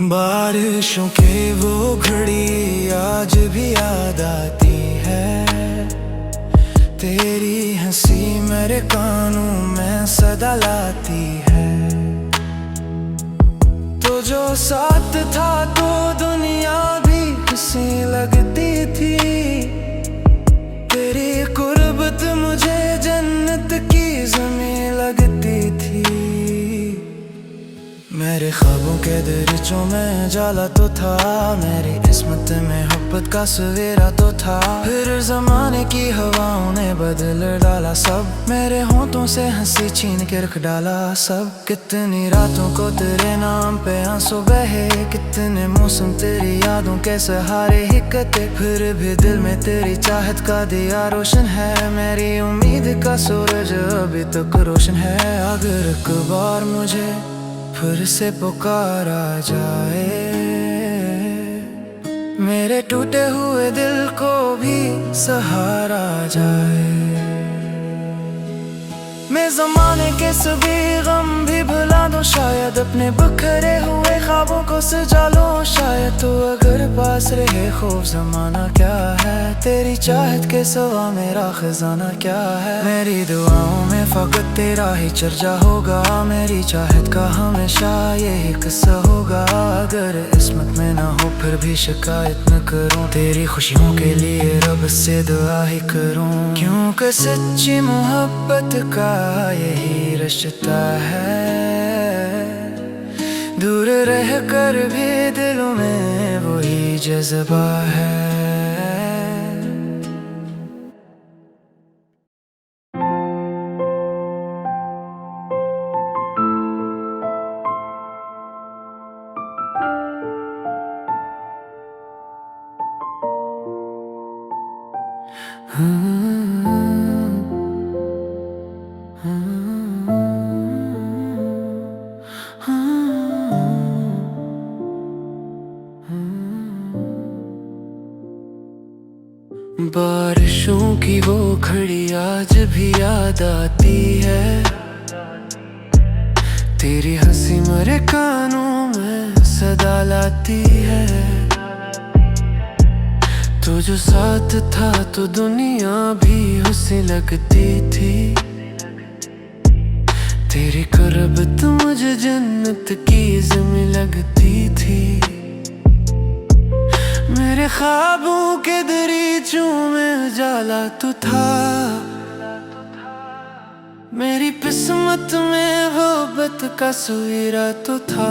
बारिशों के वो घड़ी आज भी याद आती है। तेरी हंसी मेरे कानों में सदा लाती है। तो जो साथ था तो दुनिया भी हंसी लगती थी। तेरी कुर्बत मुझे जन्नत की ज़मीं लगती थी। मेरे ख्वाबों के दरीचों में जाला तो था, मेरी किस्मत में मोहब्बत का सवेरा तो था। फिर जमाने की हवाओं ने बदल डाला सब, मेरे होंठों से हंसी छीन के रख डाला सब। कितनी रातों को तेरे नाम पे आंसू बहे, कितने मौसम तेरी यादों के सहारे ही कटे। फिर भी दिल में तेरी चाहत का दिया रोशन है, मेरी उम्मीद का सूरज अभी तक रोशन है। अगर एक बार मुझे फिर से पुकारा जाए, मेरे टूटे हुए दिल को भी सहारा जाए। मैं ज़माने के सभी गम भी भुला दूं, शायद अपने बिखरे हुए ख्वाबों को सजा लूं शायद। तो अगर पास रहे खौफ ज़माना क्या है, तेरी चाहत के सिवा मेरा खजाना क्या है। मेरी दुआओं में फकत तेरा ही चर्चा होगा, मेरी चाहत का हमेशा यही किस्सा होगा। अगर किस्मत में ना हो फिर भी शिकायत न करूं, तेरी खुशियों के लिए रब से दुआ ही करूं। क्योंकि सच्ची मोहब्बत का यही रिश्ता है, दूर रह कर भी दिलों में वही जज्बा है। बारिशों की वो घड़ी आज भी याद आती है। तेरी हंसी मेरे कानों में सदा लाती है। तो जो साथ था तो दुनिया भी हंसी लगती थी। तेरी कुर्बत मुझे जन्नत की ज़मीं लगती थी। मेरे ख्वाबों के दरीचों में जाला तो था, मेरी किस्मत में मोहब्बत का सवेरा तो था।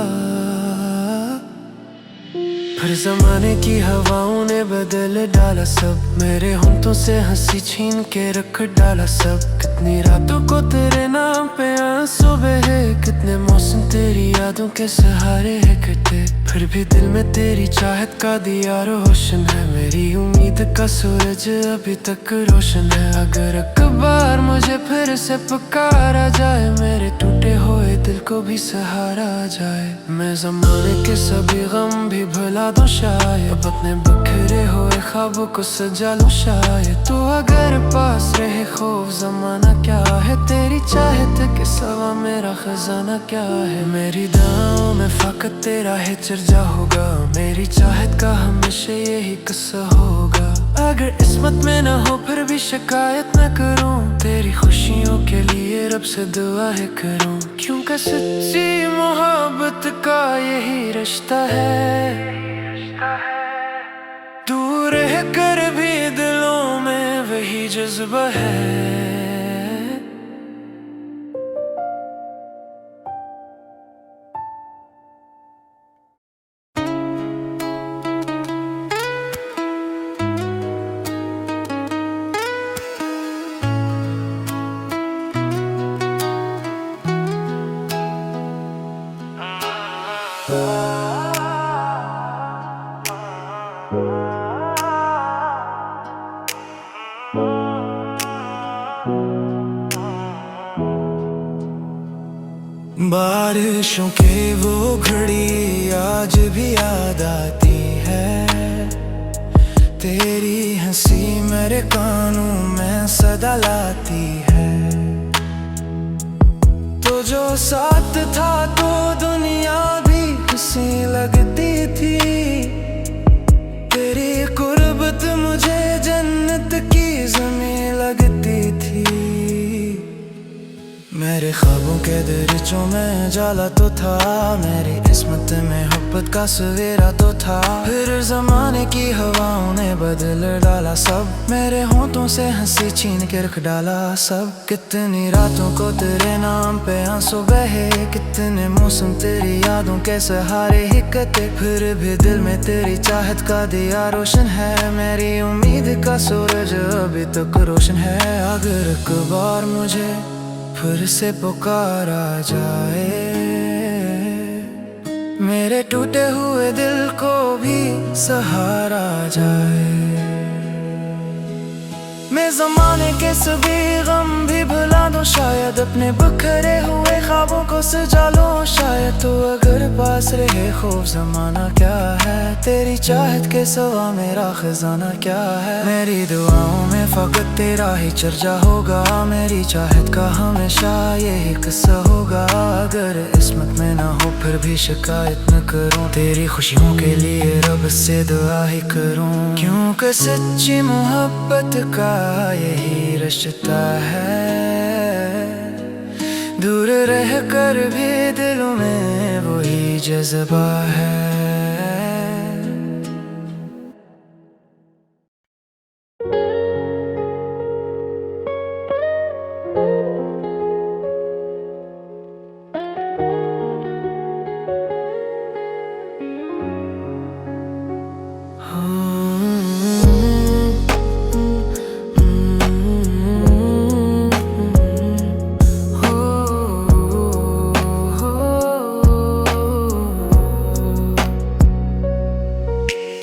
फिर जमाने की हवाओं ने बदल डाला सब, मेरे होंठों से हंसी छीन के रख डाला सब। कितनी रातों को तेरे नाम पे आंसू बहे, कितने मौसम तेरी यादों के सहारे है कटे। फिर भी दिल में तेरी चाहत का दिया रोशन है, मेरी उम्मीद का सूरज अभी तक रोशन है। अगर एक बार मुझे फिर से पुकारा जाए, मेरे टूटे हुए दिल को भी सहारा जाए। मैं ज़माने के सभी गम भी भुला दूं शायद, अब अपने बिखरे हुए ख्वाबों को सजा लूं शायद। तो अगर पास रहे खौफ ज़माना क्या है, तेरी चाहत के सिवा मेरा खजाना क्या है। मेरी दुआओं में फकत तेरा ही चर्चा होगा, मेरी चाहत का हमेशा यही किस्सा होगा। अगर किस्मत में ना हो फिर भी शिकायत न करूं, तेरी खुशियों के लिए रब से दुआ है करूं। क्योंकि सच्ची मोहब्बत का यही रिश्ता है, दूर रह कर भी दिलों में वही जज्बा है। बारिशों के वो घड़ी आज भी याद आती है। तेरी हंसी मेरे कानों में सदा लाती है। तो जो साथ था तो दुनिया भी सी लगती थी। तेरी कुर्बत मुझे जन्नत की ज़मीं लगती थी। मेरे ख्वाबों के दरीचों में जाला तो था, मेरी किस्मत में मोहब्बत का सवेरा तो था। फिर ज़माने की हवाओं ने बदल डाला सब, मेरे होंठों से हंसी छीन के रख डाला सब। कितनी रातों को तेरे नाम पे आंसू बहे, कितने मौसम तेरी यादों के सहारे ही कटे। फिर भी दिल में तेरी चाहत का दिया रोशन है, मेरी उम्मीद का सूरज अभी तक रोशन है। अगर एक बार मुझे फिर से पुकारा जाए, मेरे टूटे हुए दिल को भी सहारा जाए। मैं ज़माने के सभी गम भी भुला दूं, शायद अपने बिखरे हुए ख्वाबों को सजा लूं शायद। तो अगर पास रहे खूब ज़माना क्या है, तेरी चाहत के सिवा मेरा खजाना क्या है। मेरी दुआओं में फकत तेरा ही चर्चा होगा, मेरी चाहत का हमेशा यही किस्सा होगा। अगर किस्मत में ना हो फिर भी शिकायत न करूं, तेरी खुशियों के लिए रब से दुआ ही करूं। क्योंकि सच्ची मोहब्बत का यही रिश्ता है, दूर रह कर भी दिलों में वही जज्बा है।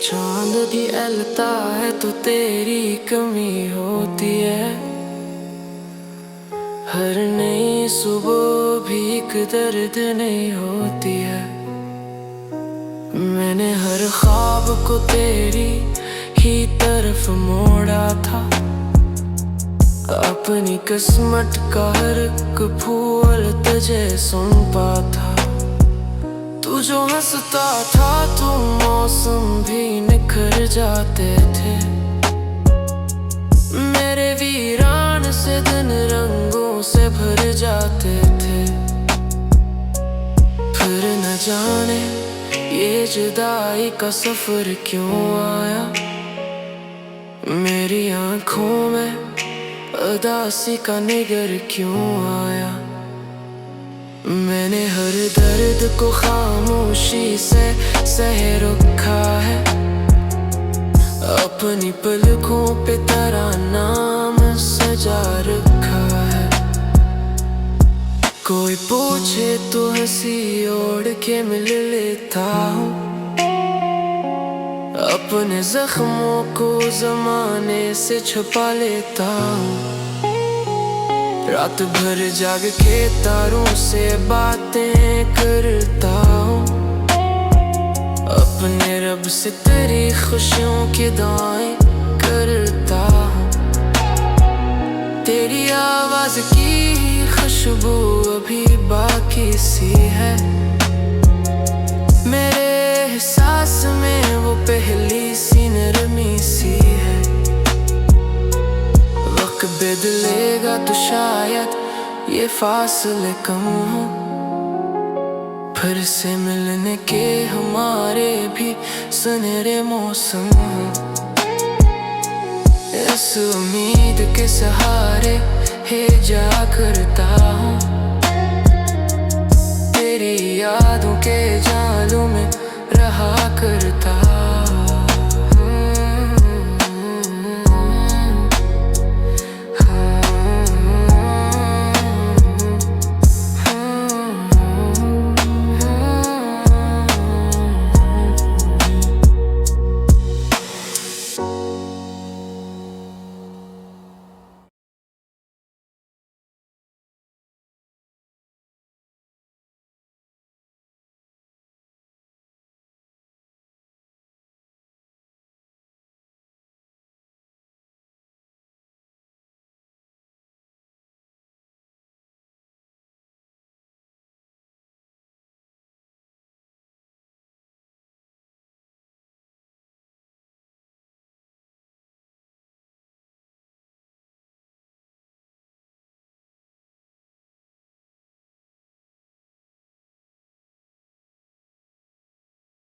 चांद भी अलता है तो तेरी कमी होती है, हर नई सुबह भी एक दर्द नहीं होती है। मैंने हर ख्वाब को तेरी ही तरफ मोड़ा था, अपनी किस्मत का हर एक फूल तुझे सौंपा था। तू जो हंसता था तो मौसम भी निखर जाते थे, मेरे वीरान से दिन रंगों से भर जाते थे। फिर न जाने ये जुदाई का सफर क्यों आया, मेरी आंखों में उदासी का निगर क्यों आया। मैंने हर दर्द को खामोशी से सह रखा है, अपनी पलकों पे तेरा नाम सजा रखा है। कोई पूछे तो हंसी ओढ़ के मिल लेता हूँ, अपने जख्मों को ज़माने से छुपा लेता हूँ। रात भर जाग के तारों से बातें करता हूँ, अपने रब से तेरी खुशियों की दुआएं करता हूँ। तेरी आवाज़ की खुशबू अभी बाकी सी है, मेरे एहसास में वो पहली सी नरमी सी है। वक्त बदलेगा तो शायद ये फासले कम हो, फिर से मिलने के हमारे भी सुनहरे मौसम हो। इस उम्मीद के सहारे है जा करता हूँ, तेरी यादों के जालों में रहा करता